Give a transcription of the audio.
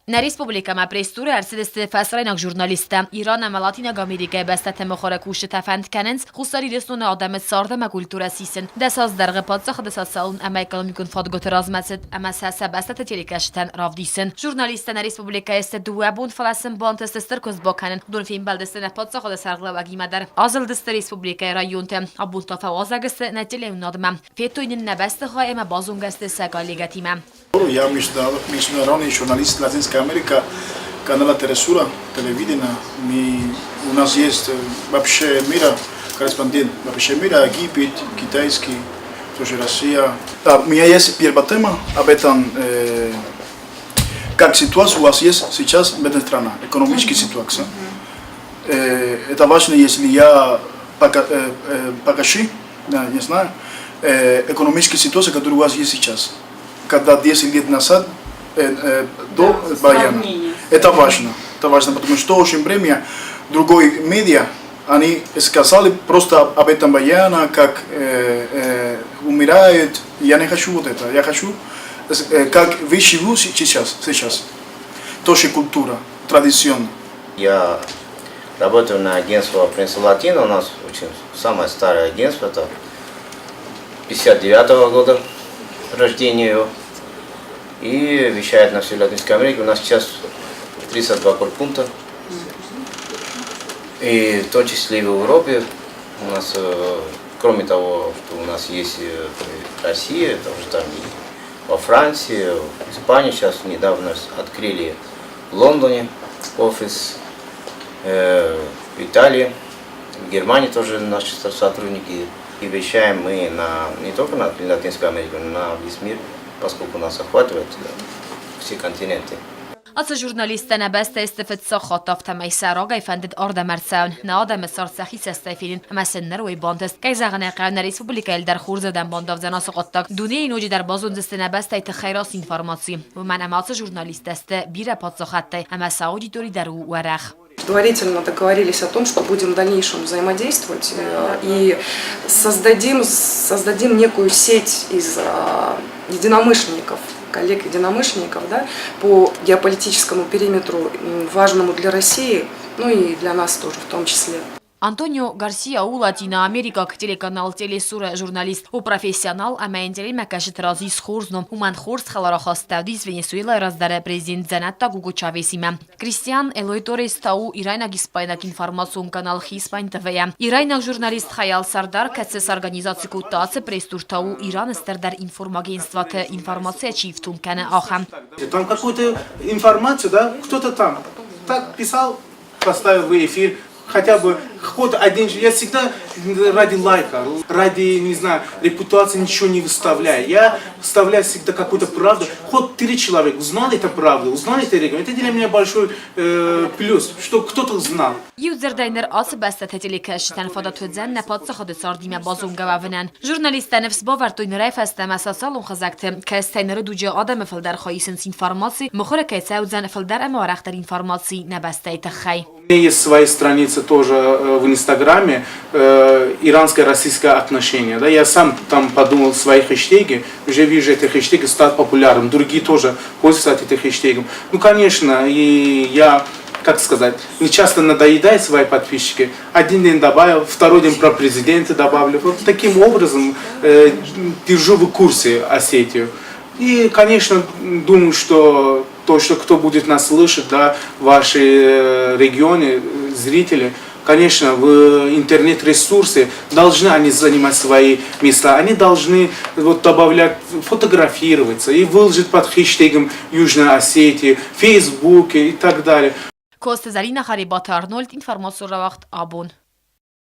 Na Respublikama presturi arsideste fasraynak jurnalista İran ve Latin Amerika bastete mخore kuş tafand kanens xusari resnun adam sarda kultura sisin desaz derge patsa desaz salun ama ekonomikun fadgot razmaset ama sasa bastete telekashtan ravdisin jurnalista na Respublika este duabun falasın bantestester koz bakanen dun film baldestene patsa xode sargla vagimadar azıl deste Respublika rayonte abun tafa wazageste netele unadma fetoinin nabeste khaema bazungeste sagaligatima. Я международный журналист Латинской Америки, канала Телесура, телевидения. У нас есть вообще мира, корреспондент вообще мира, Египет, китайский, тоже Россия. У меня есть первая тема об этом, как ситуация у вас есть сейчас в этой стране, экономическая ситуация. Это важно, если я покажу, не знаю, экономическая ситуация, которая у вас есть сейчас. Когда 10 лет назад до Баяна. Это важно, потому что очень время другой медиа, они сказали просто об этом Баяна, как умирает. Я не хочу вот это, я хочу, как вы живете сейчас. Тоже культура, традиционно. Я работаю на агентство Принца Латина, у нас очень самое старое агентство, это 59-го года рождения и вещает на всю Латинскую Америку. У нас сейчас 32 корпункта, и в том числе и в Европе. У нас, кроме того, что у нас есть Россия, тоже там и во Франции, в Испании сейчас недавно открыли в Лондоне офис, в Италии, в Германии тоже наши сотрудники. И вещаем мы не только на Латинскую Америку, но на весь мир, поскольку нас охватывает все континенты. Als journalisten nabeste istifet saxataf tamay saragay fandid arda marsaun na adam sar saxi sestafilin ama senner و باندست که زغنا قانون ریسپوبلیکا در خورز دم بانداف زنا سقطtak دونی نوجی در بازون دست نبسته تخیراس اینفورماسی و من اماس ژورنالیست است بیره پادساخته اما سعودی توری در ورخ. Предварительно договорились о том, что будем в дальнейшем взаимодействовать и создадим некую сеть из единомышленников, коллег-единомышленников, да, по геополитическому периметру, важному для России, ну и для нас тоже в том числе. Antonio Garcia u Latina Amerika телеканал Телесура журналист у профессионал аментели макашит разис хорзном уман хорз халара хастадис Венесуэла раздаре президент Занатта Гуго Чавесима. Кристиан Элой Торес тау Ирайнак испайнак информацион канал Хиспайн ТВ. Ирайнак журналист Хаял Сардар кацес организации кутаце престур тау Иран стердар информагентствата информация чифтун кане ахам. Там какую-то информацию, да, кто-то там так писал, поставил в эфир. Хотя бы ход один, я всегда ради лайка, ради, не знаю, репутации ничего не выставляю. Я вставляю всегда какую-то правду. Хоть 3 человека узнали эту правду, узнали это регион. Это для меня большой плюс, что кто-то знал. Юзердайнер асбасте телекашtan фадатудзен нападса خود ساردیم بازون گواونن. ژورنالیست نفس باور توی نرف است مساسالون خزکت که استینر دوجه آدم فلدر خواهیسنس اینفورماسی مخوره که سعودزن فلدر اما رختر اینفورماسی نبسته تخی. У меня есть свои страницы тоже в Инстаграме, иранско-российское отношение. Да? Я сам там подумал свои хэштеги, уже вижу эти хэштеги стали популярным. Другие тоже пользуются этим хэштегом. Ну, конечно, и я, как сказать, не часто надоедаю свои подписчики. Один день добавил, второй день про президента добавлю. Вот таким образом держу в курсе Осетию. И, конечно, думаю, что то, что кто будет нас слышать, да, в вашей регионе, зрители, конечно, в интернет-ресурсы должны они занимать свои места. Они должны вот добавлять, фотографироваться и выложить под хэштегом Южная Осетия, в Фейсбуке и так далее. Кост Зарина Харибата Арнольд, информацию Равахт Абон.